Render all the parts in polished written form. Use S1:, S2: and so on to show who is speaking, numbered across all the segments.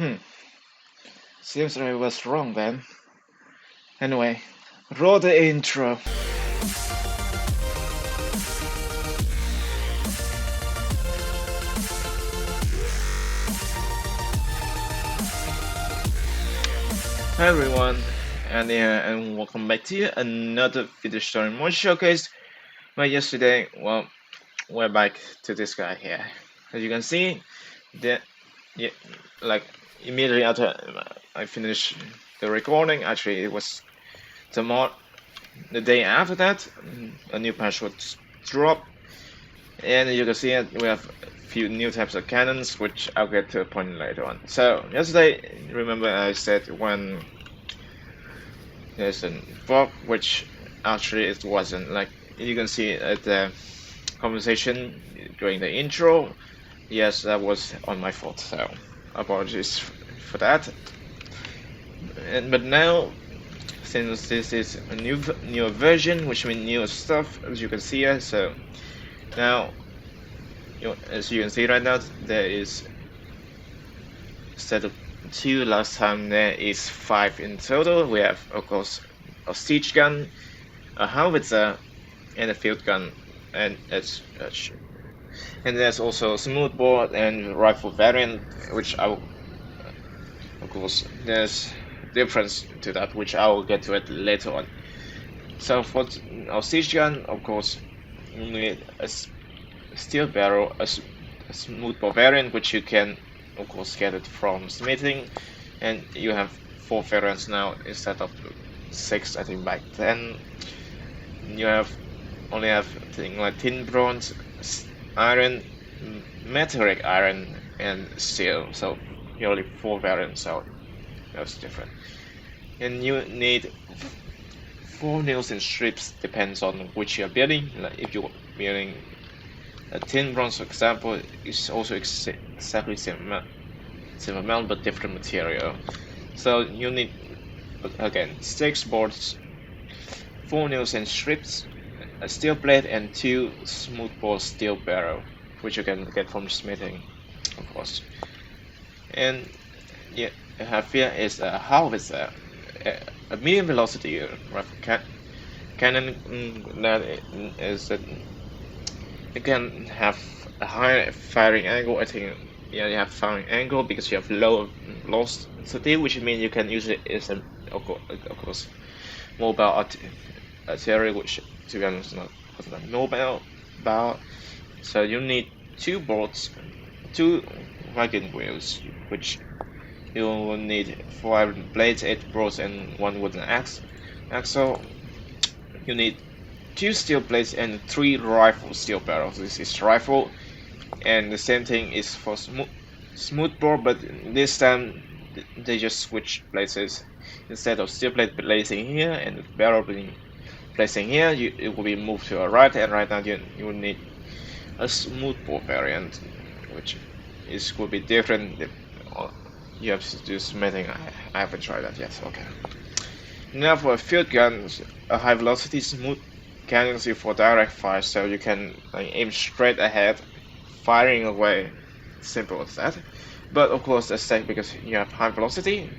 S1: Hmm, seems I was wrong then. Anyway, roll the intro. Hi everyone, and welcome back to another video story more showcase. Well, yesterday, we're back to this guy here. As you can see, the yeah, like immediately after I finished the recording, actually it was the day after that, a new patch was dropped, and you can see it. We have a few new types of cannons, which I'll get to a point later on. So yesterday, remember I said when there's a bug, which actually it wasn't. Like you can see at the conversation during the intro. Yes, that was on my fault. So apologies for that. But now, since this is a newer version, which means newer stuff, as you can see here. So now, as you can see right now, there is, instead of 2 last time, there is 5 in total. We have, of course, a siege gun, a howitzer, and a field gun, and there's also a smoothbore and rifle variant, which of course, there's difference to that, which I will get to it later on. So for our siege gun, of course, you need a steel barrel, a smoothbore variant, which you can, of course, get it from smithing, and you have 4 variants now instead of 6, I think back then. You only have things like tin bronze, iron, metallic iron, and steel. So you only 4 variants, so that's different. And you need 4 nails and strips, depends on which you're building. Like if you're building a tin bronze, for example, it's also exactly same amount but different material. So you need, again, 6 boards, 4 nails and strips, a steel blade, and 2 smoothbore steel barrel, which you can get from smithing, of course. And yeah, I have here is a howitzer, a medium velocity rifle cannon that is that it can have a higher firing angle. I think you have firing angle because you have low velocity, which means you can use it as of course mobile artillery, which to be honest not mobile. So you need 2 bolts, 2 wagon wheels, which you will need 4 blades, 8 bolts, and 1 wooden axle. You need 2 steel blades and 3 rifle steel barrels. This is rifle, and the same thing is for smoothbore, but this time they just switch places. Instead of steel plate placing here and the barrel being placing here, it will be moved to a right, and right now you will need a smoothbore variant, which will be different. You have to do smithing. I haven't tried that yet. Okay. Now for a field gun, a high velocity smooth cannon for direct fire, so you can aim straight ahead, firing away. Simple as that. But of course, that's safe because you have high velocity,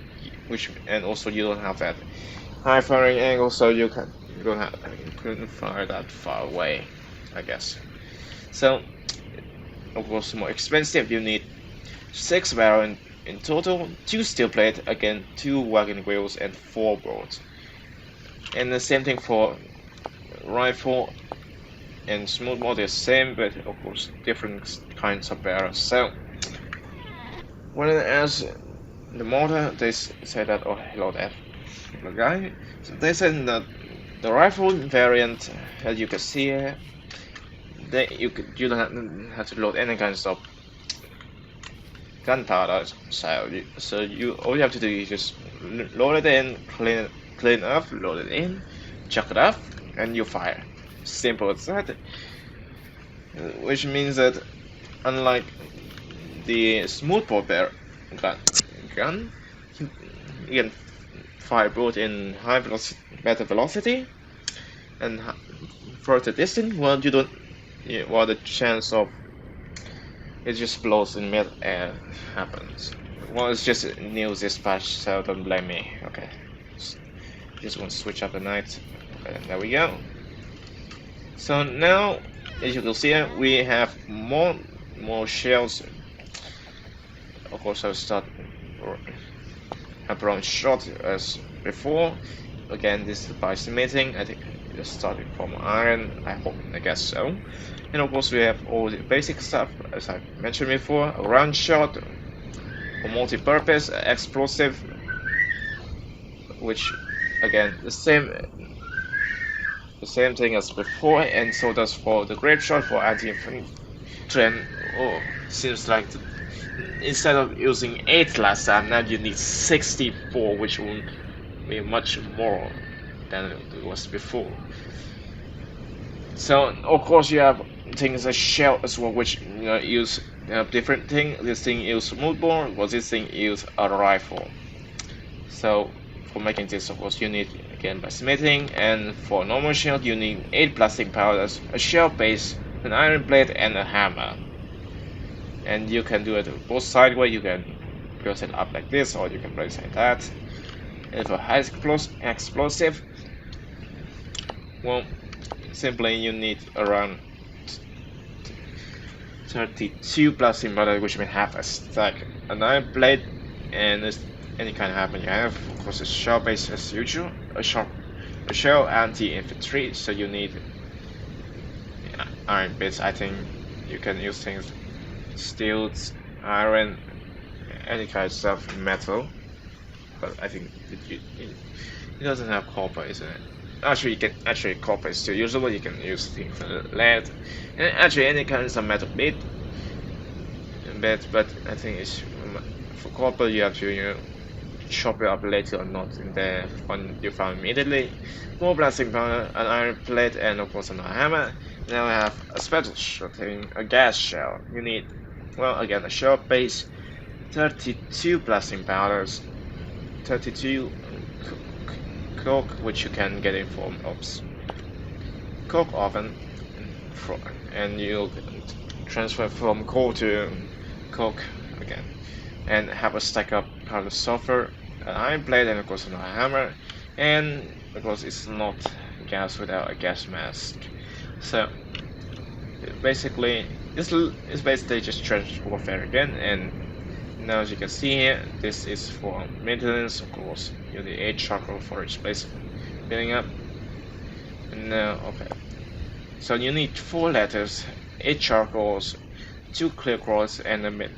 S1: and also you don't have that high firing angle, so you couldn't fire that far away, I guess. So of course, more expensive. You need 6 barrel in total, 2 steel plate, again 2 wagon wheels, and 4 bolts. And the same thing for rifle and smoothbore, the same, but of course different kinds of barrels. So when I asked the modder, they said that, oh hello there, the guy. So they said that the rifle variant, as you can see here, you don't have to load any kinds of gunpowder. So you all you have to do is just load it in, clean up, load it in, chuck it up, and you fire. Simple as that. Which means that unlike the smoothbore gun, you can fire both in high velocity, better velocity, and further distance. Well, you don't. Well, the chance of it just blows in mid-air happens, Well, it's just a new dispatch, so don't blame me. Okay, just want to switch up the night. Okay, there we go. So now, as you can see, we have more shells. Of course, I'll start around shot as before. Again, this is by cementing. I think it's starting from iron. I guess so. And of course, we have all the basic stuff as I mentioned before: a round shot, a multi-purpose explosive, which again the same thing as before, and so does for the grape shot for anti-infantry. Oh, seems like instead of using 8 last time, now you need 64, which will be much more than it was before. So of course you have things like shell as well, which use different thing. This thing use smoothbore, while this thing use a rifle. So for making this, of course, you need again by smithing, and for normal shell you need 8 plastic powders, a shell base, an iron blade, and a hammer. And you can do it both sideways. You can place it up like this, or you can place it like that. And for high explosive, well, simply you need around 32 plastic powder, which means half a stack, an iron blade, and any kind of weapon you have. Of course, a shell base as usual, a shell anti-infantry. So you need iron bits. I think you can use things. Steel, iron, any kind of stuff, metal, but I think it doesn't have copper, isn't it? Actually copper is still usable. You can use things like lead, and actually any kinds of metal bit. But I think it's for copper you have to chop it up later or not in the one you found immediately. More plastic powder, an iron plate, and of course another hammer. Now I have a special shooting, a gas shell. You need, well, again, a shell base, 32 plastic powders, 32 coke, which you can get in form of coke oven, and you transfer from coal to coke again, and have a stack up powder sulfur, an iron plate, and of course another hammer, and of course it's not gas without a gas mask. So basically, it's basically just trench warfare again. And now as you can see here, this is for maintenance. Of course, you need 8 charcoal for each place building up. And now, okay, so you need 4 letters, 8 charcoals, 2 clear quartz, and a mid.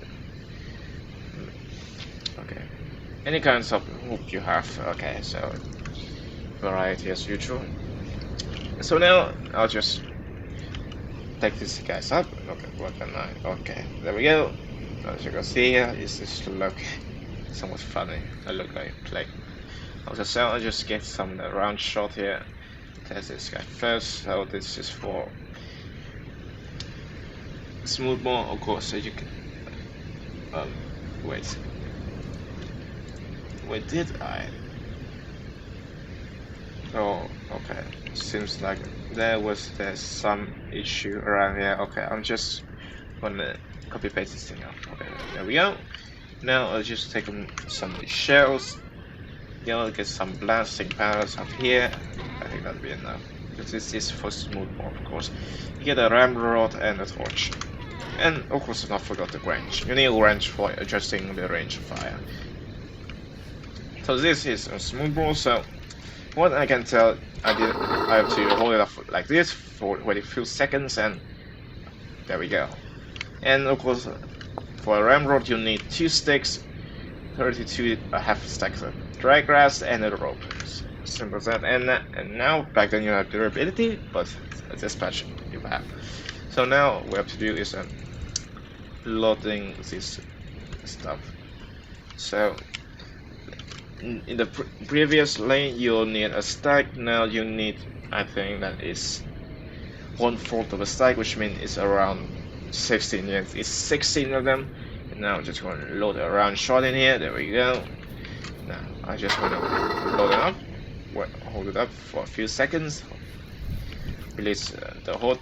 S1: Okay, any kinds of hoop you have. Okay, so variety as usual. So now I'll just take these guys up. Okay, what can I? Okay, there we go. As you can see here, it's just look somewhat funny. I look like play. I'll just get some round shot here. Test this guy first. So this is for smoothbore, of course. So you can. Wait. Wait, did I? Oh, okay. Seems like there's some issue around here. Okay, I'm just gonna copy paste this thing out. Okay, there we go. Now I'll just take some of these shells. Get some blasting powders up here. I think that'll be enough. Because this is for smoothbore, of course. You get a ramrod and a torch. And of course, do not forget the wrench. You need a wrench for adjusting the range of fire. So this is a smoothbore. So what I can tell, I have to hold it up like this for a few seconds, and there we go. And of course, for a ramrod you need 2 sticks, 32 half stacks of dry grass, and a rope. Simple as that. And now back then you have durability, but a dispatch you have. So now what we have to do is loading this stuff. So in the previous lane you'll need a stack. Now you need, I think that is 1/4 of a stack, which means it's around 16 units. It's 16 of them. And now I'm just going to load a round shot in here. There we go. Now I just want to load it up, hold it up for a few seconds, release the hold,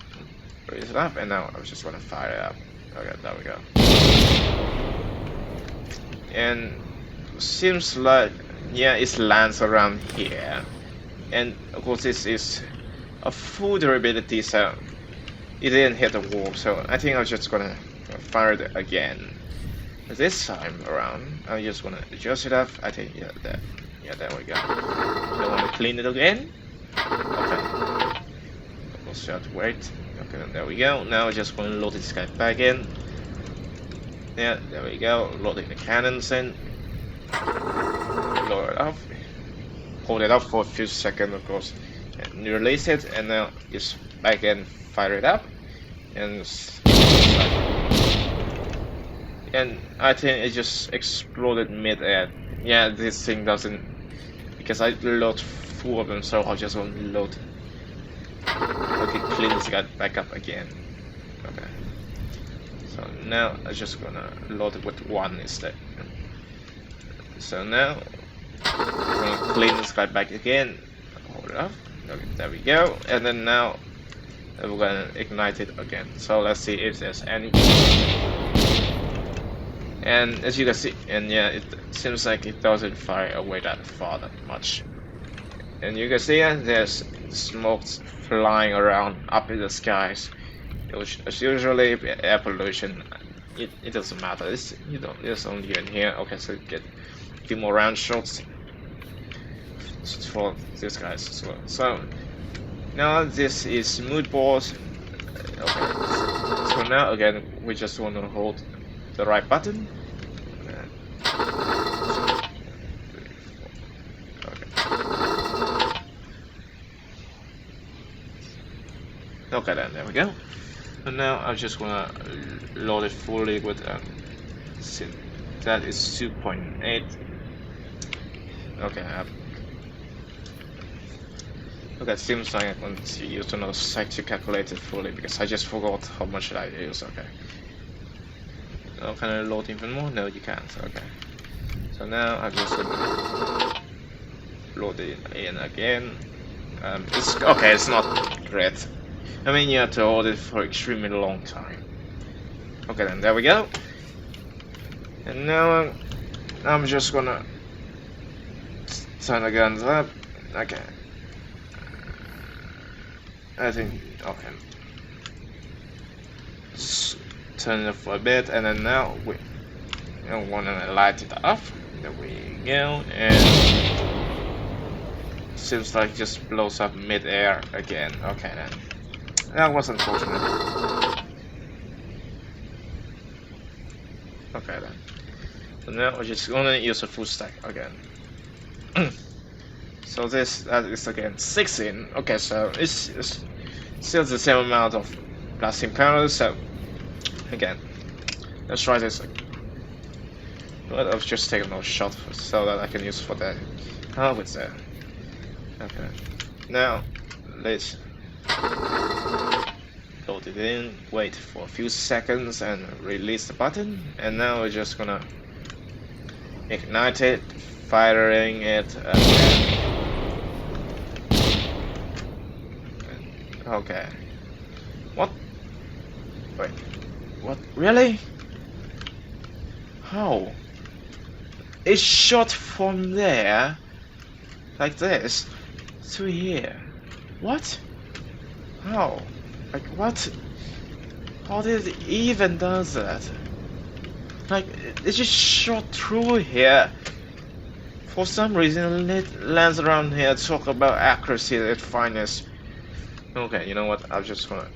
S1: release it up, and now I just want to fire it up. Okay, there we go. and seems like, yeah, it lands around here. And of course this is a full durability, so it didn't hit the wall, so I think I'm just gonna fire it again. This time around, I'm just gonna adjust it up. I think, yeah, there we go. I want to clean it again. Okay. Also have to wait. Okay, there we go. Now I'm just gonna load this guy back in. Yeah, there we go. Loading the cannons in. Lower it up. Hold it up for a few seconds, of course. And release it, and now just back in, fire it up. And I think it just exploded mid-air. Yeah, this thing doesn't, because I load 4 of them, so I'll just load. Okay, clean this guy back up again. Okay. So now I'm just gonna load it with 1 instead. So now I'm gonna clean this guy back again. Hold it up. Okay, there we go. And then now we're gonna ignite it again. So let's see if there's any. And as you can see, and yeah, it seems like it doesn't fire away that far that much. And you can see there's smoke flying around up in the skies, which is usually air pollution. It doesn't matter. It's only in here. Okay, so get a few more round shots for these guys as well. So now this is mood board. Okay, so now again we just want to hold the right button. Okay, then there we go. And now I'm just gonna load it fully with that is 2.8. Okay. Okay, seems like I'm going to use another site to calculate it fully because I just forgot how much I use. Okay. Oh, can I load even more? No, you can't. Okay. So now I'm just gonna load it in again. It's okay. It's not great. I mean, you have to hold it for extremely long time. Okay, then there we go. And now I'm just gonna turn the guns up. Okay. I think okay. Just turn it up for a bit, and then now we want to light it up. There we go, and seems like it just blows up mid-air again. Okay then, that was unfortunate. Okay then, so now we're just gonna use a full stack again. So that is again 16. Okay, so it's still the same amount of plastic panels. So again, let's try this. But I'll just take another shot so that I can use for the Howitzer. Okay, now let's load it in, wait for a few seconds, and release the button. And now we're just gonna ignite it, firing it again. Okay. What? Wait. What? Really? How? It shot from there, like this, to here. What? How? Like what? How did it even does that? Like it just shot through here. For some reason, it lands around here. Talk about accuracy at finest. Okay, you know what? I'm just gonna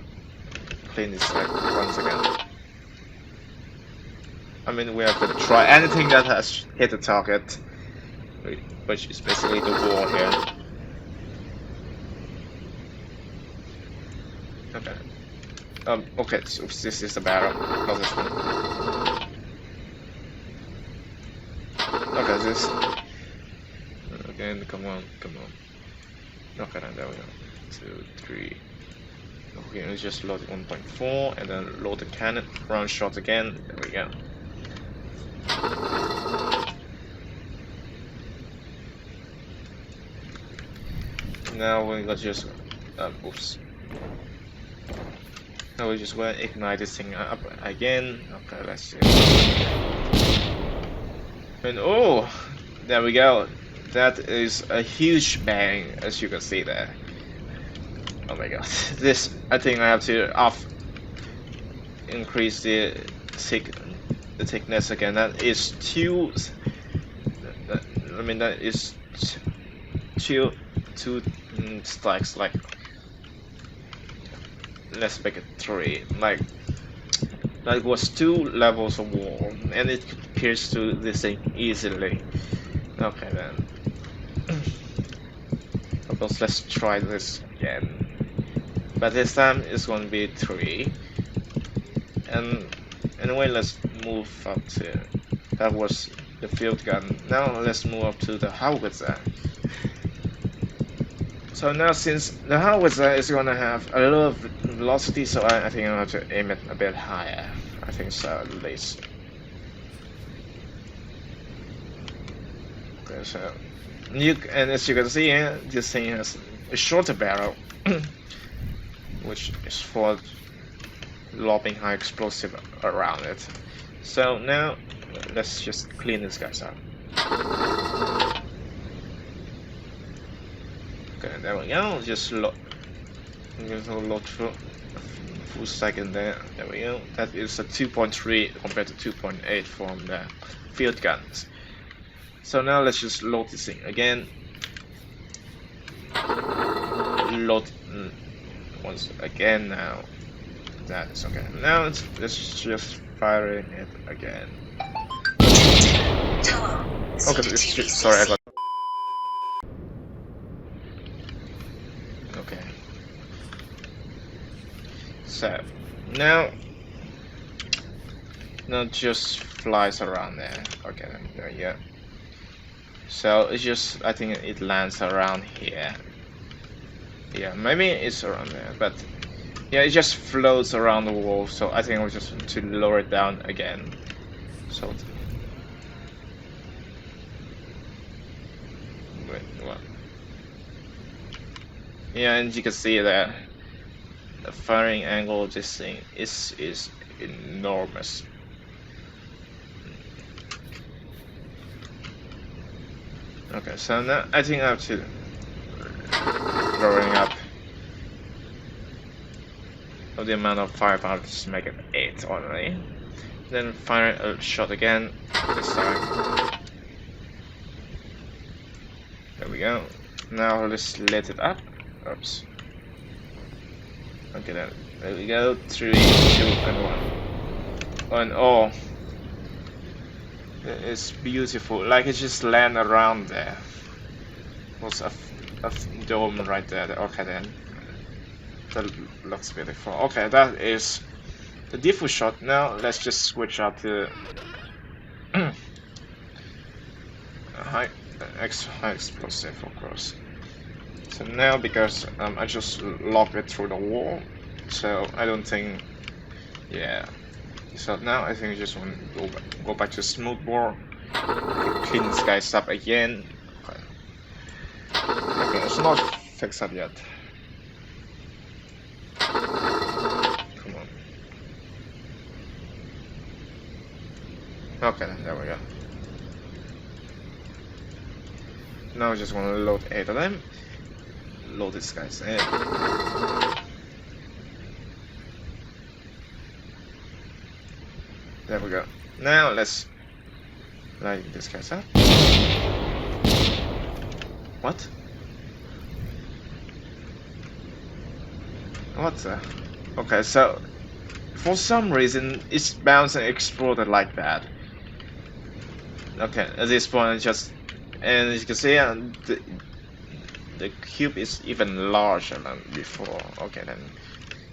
S1: clean this once again. I mean, we have to try anything that has hit the target, which is basically the wall here. Okay. Okay, so this is the barrel, not this one. Okay, this. Again, come on. Okay, then there we go. 2, 3. Okay, let's just load 1.4 and then load the cannon, round shot again. There we go. Now we're gonna just oops. Now we just going to ignite this thing up again. Okay, let's see. And oh, there we go. That is a huge bang, as you can see there. Oh my god. This, I think I have to increase the thickness again. That is two. I mean, that is two stacks. Like, let's make it three. Like, that was two levels of wall, and it could pierce to this thing easily. Okay then. Suppose let's try this again. But this time it's going to be three. And anyway, let's move up to. That was the field gun. Now let's move up to the Howitzer. So now, since the Howitzer is going to have a lot of velocity, so I think I have to aim it a bit higher. I think so, at least. Okay, so and as you can see here, this thing has a shorter barrel, which is for lobbing high explosive around it. So now let's just clean these guys up. Okay, there we go. Just load for a full second there. There we go. That is a 2.3 compared to 2.8 from the field guns. So now let's just load this thing again. Load once again now. That is okay. Now let's just fire it again. Okay, sorry, I got. Okay. So now just flies around there. Okay, there you go. So it's just, I think it lands around here. Yeah, maybe it's around there, but yeah, it just floats around the wall. So I think I'll just want to lower it down again. So wait, what? Yeah, and you can see that the firing angle of this thing is enormous. Okay, so now I think I have to lowering up of the amount of firepower to make it 8 already. Then fire a shot again this time. There we go. Now let's let it up. Oops. Okay, then there we go. 3, 2, and 1. And oh, it's beautiful. Like it just land around there. Was a dome right there. Okay, then that looks beautiful. Okay, that is the default shot. Now let's just switch out to high explosive, of course. So now, because I just locked it through the wall, so I don't think, yeah. So now I think I just want to go back to smoothbore, clean this guys up again. Okay. Okay, it's not fixed up yet. Come on. Okay, there we go. Now I just want to load 8 of them. Load these guys in. There we go. Now let's light these guys up. What? What the? Okay, so for some reason it's bounced and exploded like that. Okay, at this point, and as you can see, the cube is even larger than before. Okay, then.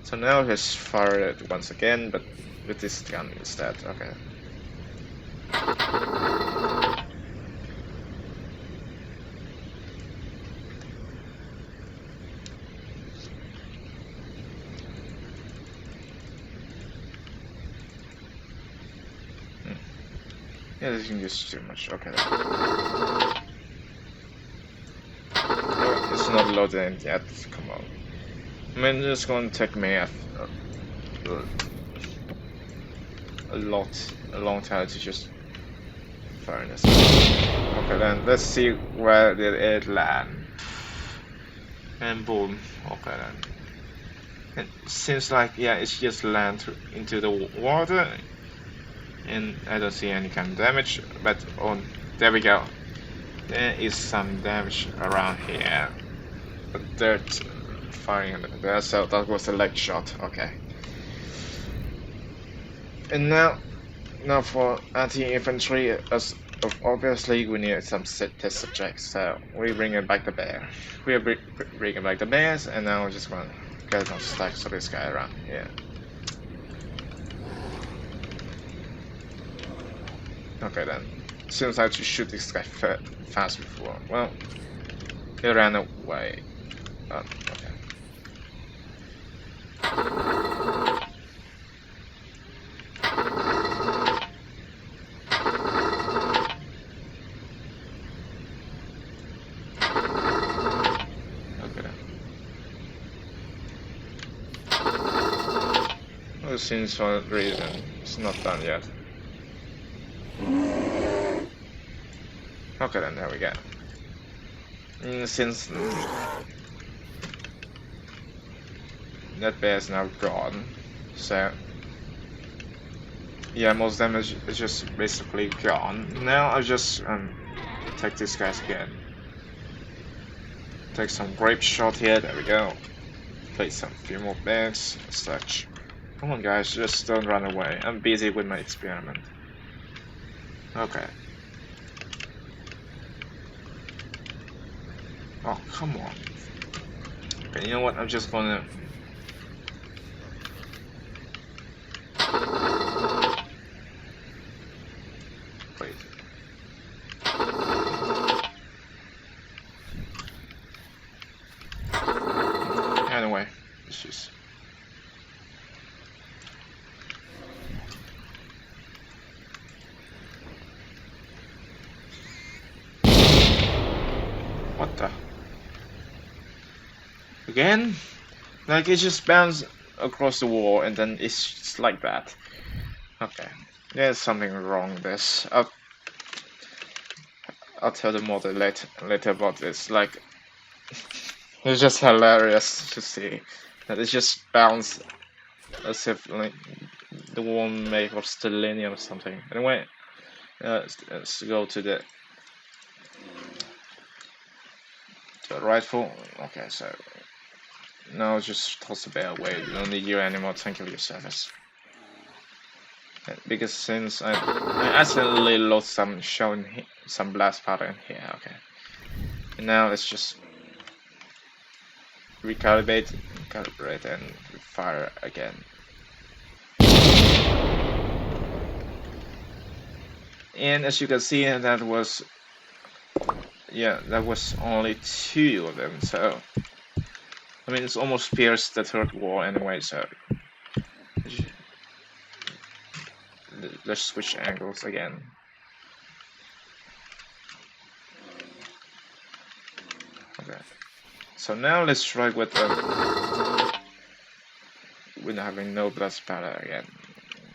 S1: So now let's fire it once again, but with this gun instead. Okay. Yeah, this is just too much. Okay. Oh, it's not loaded in yet. Come on. I mean, it's going to take me a long time to just Furnace. Okay, then let's see where did it land. And boom. Okay then. It seems like, yeah, it's just landed into the water, and I don't see any kind of damage. But there we go. There is some damage around here. But dirt firing there, so that was a leg shot. Okay. And now for anti-infantry, as obviously we need some test subjects, so we bring it back the bear. We are bringing back the bears, and now we're just gonna get some stacks of this guy around here. Okay then. Seems like to shoot this guy fast before. Well, he ran away. Okay. Well, since for some reason it's not done yet. Okay then, there we go. Since that bear is now gone, so yeah, most damage is just basically gone. Now I'll just take these guys again. Take some grape shot here, there we go. Place some few more bags, such. Come on guys, just don't run away. I'm busy with my experiment. Okay. Oh, come on. Okay, you know what? I'm just gonna... Wait. Anyway, let's just... What the... Again? Like it just bounced across the wall and then it's just like that. Okay. There's something wrong with this. I'll tell the model later about this. Like it's just hilarious to see that it just bounced as if like the wall made of stellinium or something. Anyway, let's go to the rifle. Okay, so now just toss the bear away. You don't need you anymore. Thank you for your service. Because since I accidentally lost some blast powder in here. Okay. And now let's just recalibrate and fire again. And as you can see, that was only 2 of them. So I mean, it's almost pierced the third wall anyway. So let's switch angles again. Okay. So now let's try with having no blast powder again.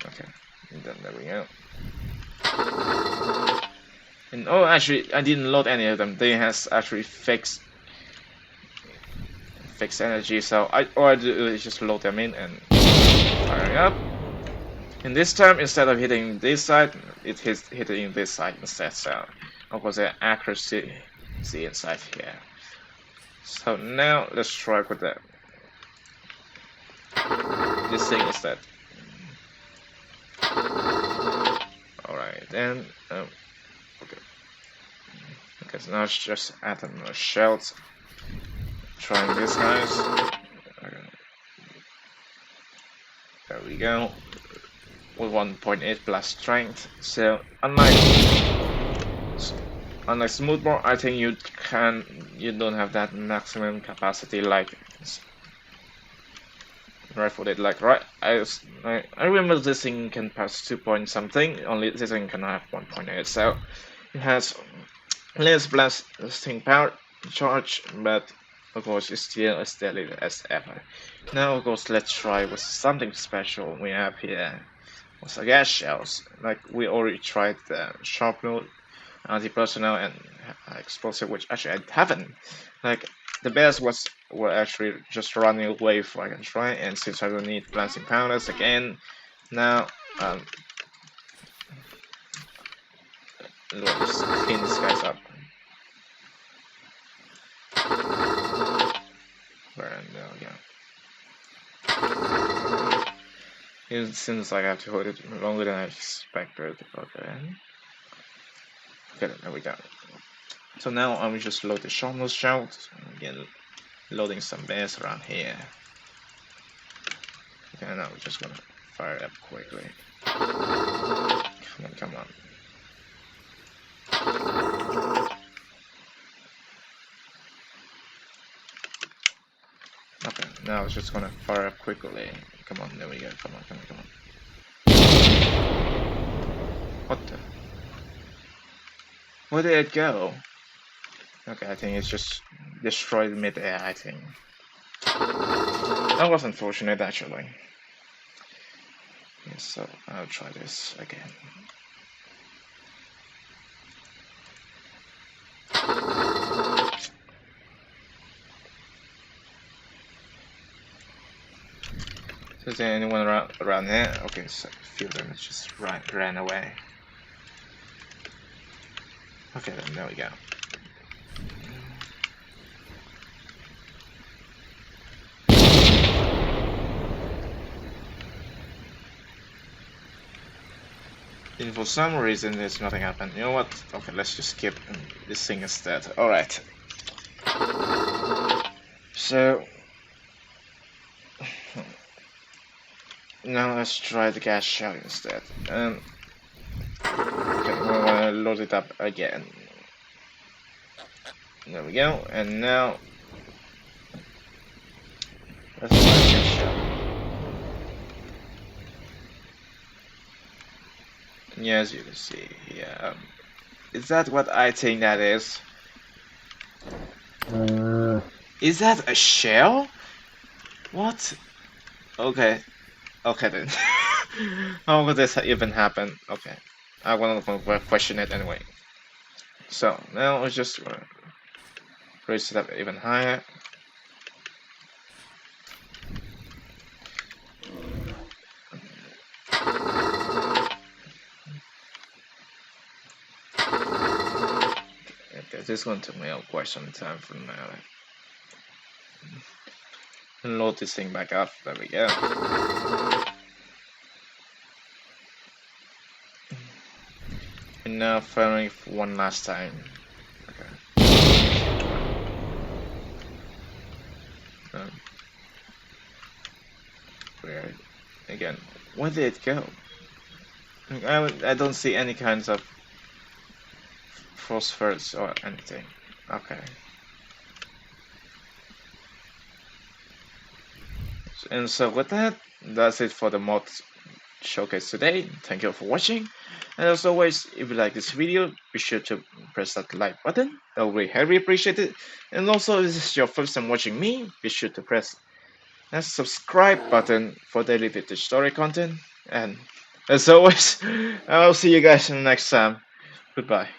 S1: Okay. And then there we go. And oh, actually, I didn't load any of them. They has actually fixed energy. So all I do is just load them in and firing up. And this time, instead of hitting this side, it hits hitting this side instead. So of course, the accuracy inside here. So now let's try with this thing instead. Alright, then okay. Okay, so now let's just add another shells. Trying this, guys. Okay. There we go. With 1.8 blast strength. So unlike smoothbore, I think you don't have that maximum capacity like rifle did. Like I remember this thing can pass 2 point something. Only this thing can have 1.8. So it has less blasting power charge, but of course it's still as deadly as ever. Now of course let's try with something special we have here. Also gas shells. Like we already tried the sharp node anti-personnel and explosive, which actually I haven't. Like the best were actually just running away if I can try, and since I don't need blasting powders again, now let's clean these guys up. Where there we go. It seems like I have to hold it longer than I expected. Okay. Okay, there we go. So now I will just load the shotgun shell. Again, loading some bears around here. Okay, now we're just gonna fire it up quickly. Come on, come on. Okay, now it's just gonna fire up quickly. Come on, there we go. Come on, come on, come on. What the? Where did it go? Okay, I think it's just destroyed mid-air, I think. That was unfortunate, actually. Yes, so I'll try this again. So is there anyone around here? Okay, so a few of them just ran away. Okay, then there we go. And for some reason, there's nothing happened. You know what? Okay, let's just skip this thing instead. Alright. So... now let's try the gas shell instead. Okay, we're gonna load it up again. There we go, and now... let's try the gas shell. Yeah, as you can see, yeah. Is that what I think that is? Is that a shell? What? Okay. Okay then. How would this even happen? Okay. I want to question it anyway. So, now let's just raise it up even higher. Okay, this is going to take quite some time from now. And load this thing back up. There we go. And now firing one last time. Okay. Weird. Again, where did it go? I don't see any kinds of phosphorus or anything. Okay. And so with that, that's it for the mod showcase today. Thank you for watching. And as always, if you like this video, be sure to press that like button. That will be highly appreciated. And also, if this is your first time watching me, be sure to press that subscribe button for daily vintage story content. And as always, I'll see you guys in the next time. Goodbye.